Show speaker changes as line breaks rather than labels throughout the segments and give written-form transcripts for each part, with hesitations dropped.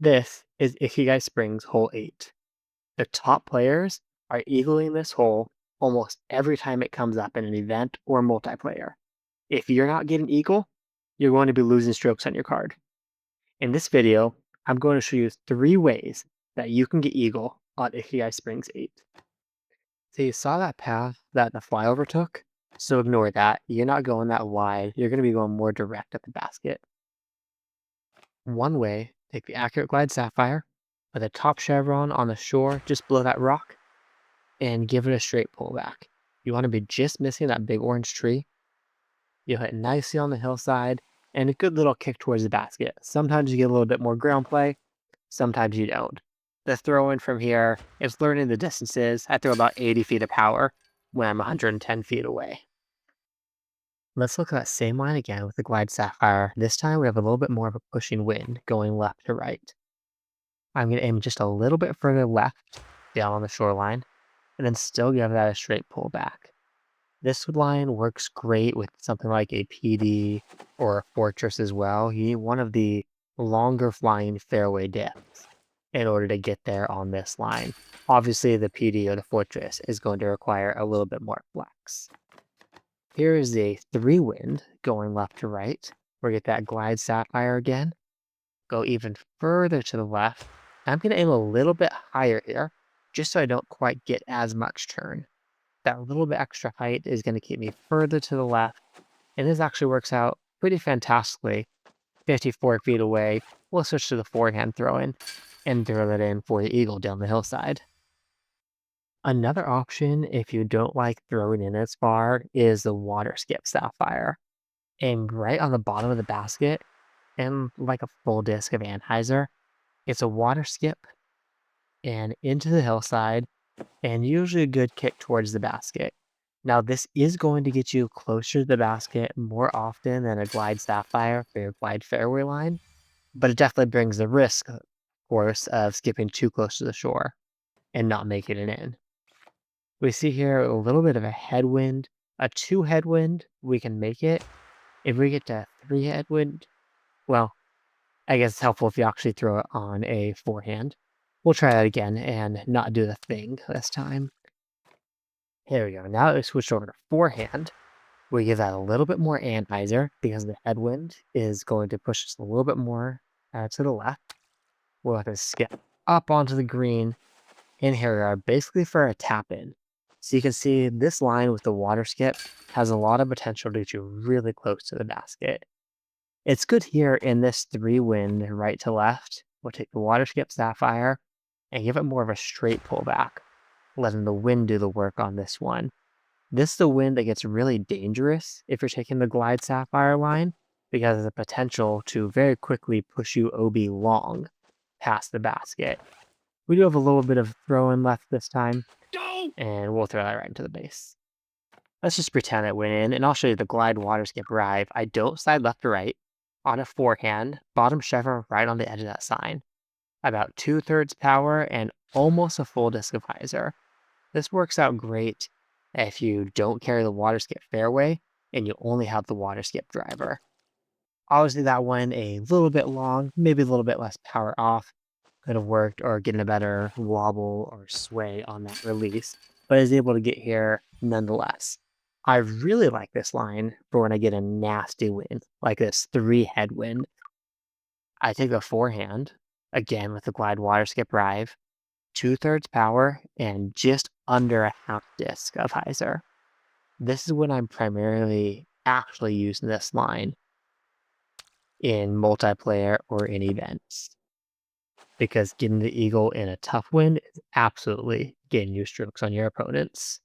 This is Ikigai Springs Hole 8. The top players are eagling this hole almost every time it comes up in an event or multiplayer. If you're not getting eagle, you're going to be losing strokes on your card. In this video, I'm going to show you 3 ways that you can get eagle on Ikigai Springs 8. So you saw that path that the flyover took? So ignore that. You're not going that wide. You're going to be going more direct at the basket. One way, take the accurate glide sapphire, put the top chevron on the shore just below that rock, and give it a straight pullback. You want to be just missing that big orange tree. You'll hit nicely on the hillside, and a good little kick towards the basket. Sometimes you get a little bit more ground play, sometimes you don't. The throw in from here is learning the distances. I throw about 80 feet of power when I'm 110 feet away. Let's look at that same line again with the glide sapphire. This time we have a little bit more of a pushing wind going left to right. I'm going to aim just a little bit further left down on the shoreline and then still give that a straight pull back. This line works great with something like a PD or a fortress as well. You need one of the longer flying fairway depths in order to get there on this line. Obviously, the PD or the fortress is going to require a little bit more flex. Here is a 3 wind going left to right. We get that glide sapphire again. Go even further to the left. I'm going to aim a little bit higher here, just so I don't quite get as much turn. That little bit extra height is going to keep me further to the left, and this actually works out pretty fantastically. 54 feet away, we'll switch to the forehand throw-in and throw that in for the eagle down the hillside. Another option, if you don't like throwing in as far, is the water skip sapphire. Aim right on the bottom of the basket, and like a full disc of anhyzer, it's a water skip and into the hillside, and usually a good kick towards the basket. Now, this is going to get you closer to the basket more often than a glide sapphire for your glide fairway line, but it definitely brings the risk, of course, of skipping too close to the shore and not making it in. We see here a little bit of a headwind, a 2 headwind, we can make it. If we get to 3 headwind, well, I guess it's helpful if you actually throw it on a forehand. We'll try that again and not do the thing this time. Here we go. Now that we switched over to forehand, we give that a little bit more anhyzer because the headwind is going to push us a little bit more to the left. We'll have to skip up onto the green. And here we are, basically for a tap in. So you can see this line with the water skip has a lot of potential to get you really close to the basket. It's good here in this 3 wind right to left. We'll take the water skip sapphire and give it more of a straight pullback, letting the wind do the work on this one. This is the wind that gets really dangerous if you're taking the glide sapphire line because of the potential to very quickly push you OB long past the basket. We do have a little bit of throw-in left this time, and we'll throw that right into the base. Let's just pretend it went in, and I'll show you the glide water skip drive. I don't slide left to right. On a forehand, bottom chevron right on the edge of that sign. About 2/3 power and almost a full disc of hyzer. This works out great if you don't carry the water skip fairway and you only have the water skip driver. Obviously that one a little bit long, maybe a little bit less power off could have worked, or getting a better wobble or sway on that release, but is able to get here nonetheless. I really like this line for when I get a nasty wind, like this 3 headwind. I take the forehand, again with the glide water skip drive, 2/3 power and just under a half disc of hyzer. This is when I'm primarily actually using this line in multiplayer or in events, because getting the eagle in a tough wind is absolutely getting you strokes on your opponents.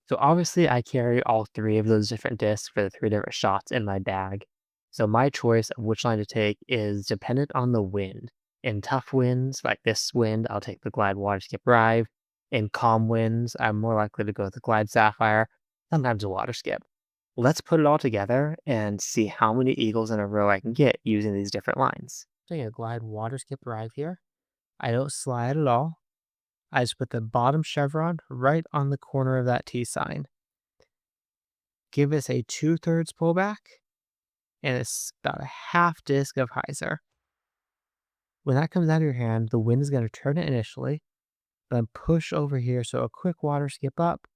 So obviously I carry all 3 of those different discs for the 3 different shots in my bag. So my choice of which line to take is dependent on the wind. In tough winds, like this wind, I'll take the glide water skip drive. In calm winds, I'm more likely to go with the glide sapphire, sometimes a water skip. Let's put it all together and see how many eagles in a row I can get using these different lines. Taking a glide water skip drive here. I don't slide at all. I just put the bottom chevron right on the corner of that T sign. Give us a 2/3 pullback, and it's about a half disc of hyzer. When that comes out of your hand, the wind is going to turn it initially, then push over here. So a quick water skip up,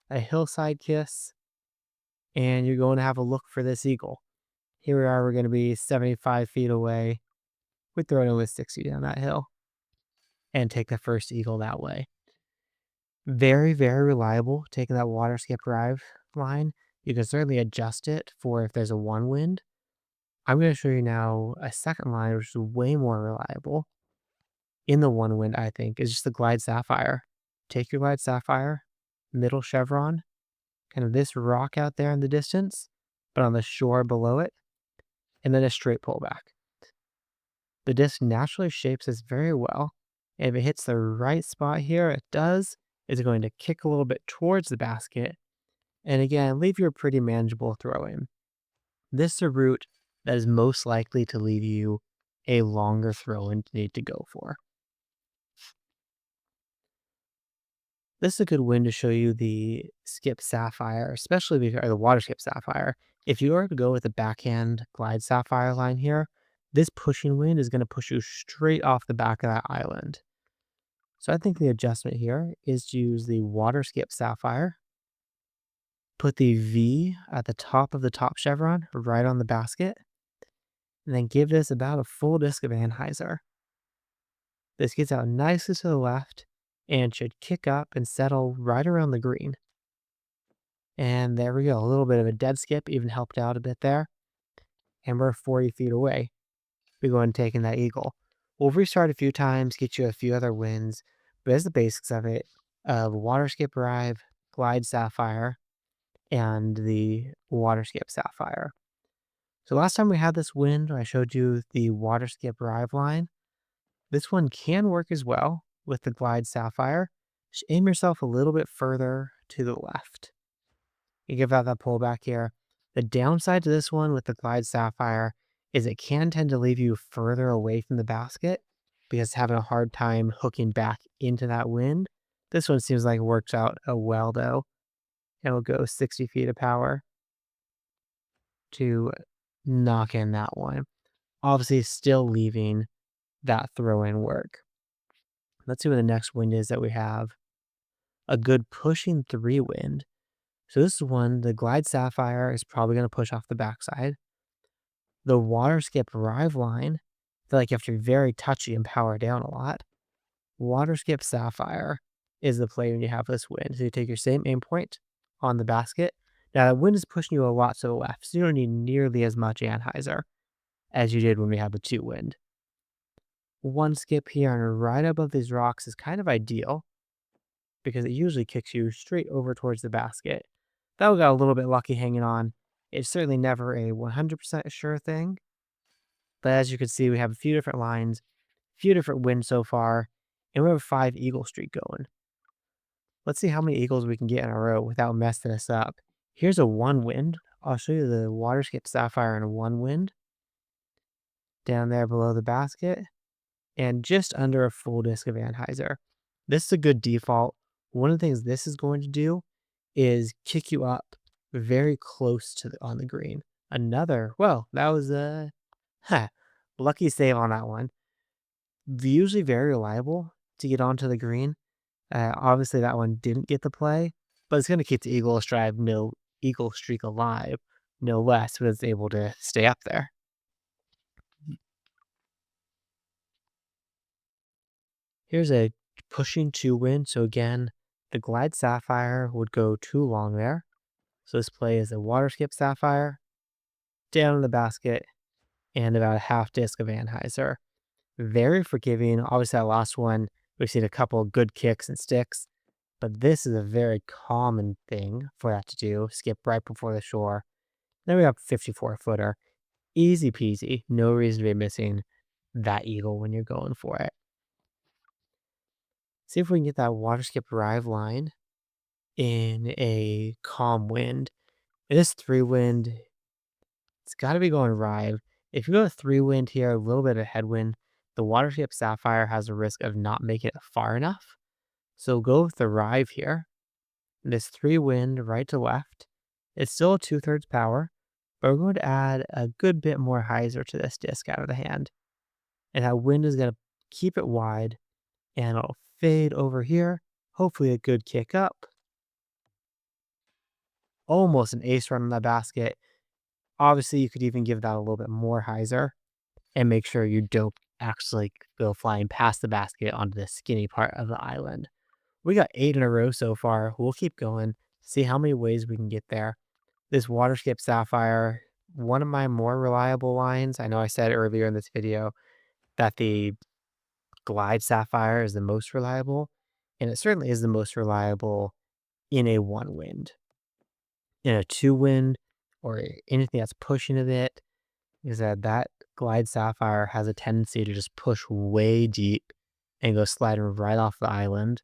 a hillside kiss, and you're going to have a look for this eagle. Here we are, we're going to be 75 feet away. We're throwing with 60 down that hill and take the first eagle that way. Very, very reliable taking that water skip drive line. You can certainly adjust it for if there's a one wind. I'm going to show you now a second line, which is way more reliable. In the one wind, I think, is just the glide sapphire. Take your glide sapphire, middle chevron, kind of this rock out there in the distance, but on the shore below it, and then a straight pullback. The disc naturally shapes this very well. And if it hits the right spot here, it does, it's going to kick a little bit towards the basket. And again, leave you a pretty manageable throw in. This is a route that is most likely to leave you a longer throw in to need to go for. This is a good win to show you the skip sapphire, especially or the water skip sapphire. If you were to go with the backhand glide sapphire line here, this pushing wind is going to push you straight off the back of that island. So I think the adjustment here is to use the water skip sapphire, put the V at the top of the top chevron right on the basket, and then give this about a full disc of anhyzer. This gets out nicely to the left and should kick up and settle right around the green. And there we go, a little bit of a dead skip, even helped out a bit there. And we're 40 feet away. We go and taking that eagle. We'll restart a few times, get you a few other wins, but as the basics of it, water skip arrive, glide sapphire, and the water skip sapphire. So last time we had this wind, I showed you the water skip arrive line. This one can work as well with the glide sapphire. Just aim yourself a little bit further to the left. You give out that pullback here. The downside to this one with the glide sapphire is it can tend to leave you further away from the basket because it's having a hard time hooking back into that wind. This one seems like it works out well though. And we'll go 60 feet of power to knock in that one. Obviously still leaving that throw-in work. Let's see what the next wind is that we have. A good pushing 3 wind. So this is one, the glide sapphire is probably going to push off the backside. The water skip arrive line, I feel like you have to be very touchy and power down a lot. Water skip sapphire is the play when you have this wind. So you take your same aim point on the basket. Now the wind is pushing you a lot to the left, so you don't need nearly as much anhyzer as you did when we had the 2 wind. One skip here and right above these rocks is kind of ideal because it usually kicks you straight over towards the basket. That one got a little bit lucky hanging on. It's certainly never a 100% sure thing, but as you can see, we have a few different lines, a few different winds so far, and we have a 5 eagle streak going. Let's see how many eagles we can get in a row without messing this up. Here's a 1 wind. I'll show you the water skip sapphire in a 1 wind. Down there below the basket, and just under a full disc of anhyzer. This is a good default. One of the things this is going to do is kick you up very close to on the green. Another, well, that was a lucky save on that one. Usually very reliable to get onto the green. Obviously, that one didn't get the play, but it's going to keep the eagle strive, no eagle streak alive, no less, but it's able to stay up there. Here's a pushing 2 wind. So again, the glide sapphire would go too long there. So this play is a water skip sapphire, down in the basket, and about a half disc of anhyzer. Very forgiving. Obviously, that last one, we've seen a couple of good kicks and sticks, but this is a very common thing for that to do. Skip right before the shore. Then we have 54-footer. Easy peasy. No reason to be missing that eagle when you're going for it. See if we can get that water skip arrive line in a calm wind. It is 3 wind. It's got to be going arrive. If you go to 3 wind here, a little bit of headwind, the water skip sapphire has a risk of not making it far enough. So go with the arrive here. This 3 wind right to left. It's still a 2/3 power, but we're going to add a good bit more hyzer to this disc out of the hand. And that wind is going to keep it wide, and I'll fade over here. Hopefully a good kick up. Almost an ace run on the basket. Obviously, you could even give that a little bit more hyzer and make sure you don't actually go flying past the basket onto the skinny part of the island. We got 8 in a row so far. We'll keep going, see how many ways we can get there. This Waterscape Sapphire, one of my more reliable lines. I know I said earlier in this video that the Glide Sapphire is the most reliable, and it certainly is the most reliable in a 1 wind. In a 2 wind or anything that's pushing a bit, is that Glide Sapphire has a tendency to just push way deep and go sliding right off the island.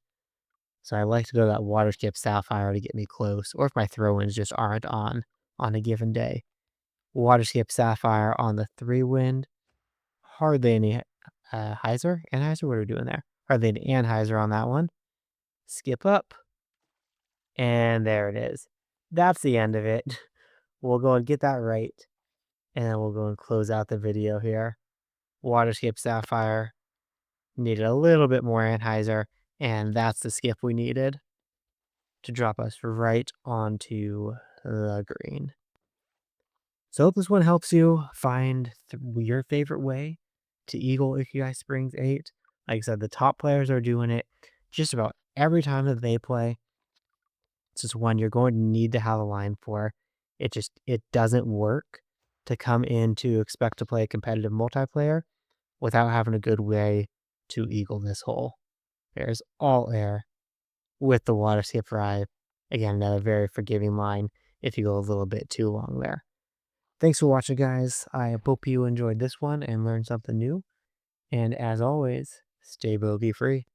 So I like to go that Waterscape Sapphire to get me close, or if my throw-ins just aren't on a given day. Waterscape Sapphire on the 3 wind, hardly any hyzer. Anhyzer, what are we doing there? Hardly any anhyzer on that one. Skip up, and there it is. That's the end of it. We'll go and get that right, and then we'll go and close out the video here. Waterscape Sapphire needed a little bit more anhyzer, and that's the skip we needed to drop us right onto the green. So I hope this one helps you find your favorite way to eagle Ikigai Springs 8. Like I said, the top players are doing it just about every time that they play. It's just one you're going to need to have a line for. It doesn't work to come in to expect to play a competitive multiplayer without having a good way to eagle this hole. There's all air with the water skip drive. Again, another very forgiving line if you go a little bit too long there. Thanks for watching, guys. I hope you enjoyed this one and learned something new. And as always, stay bogey free.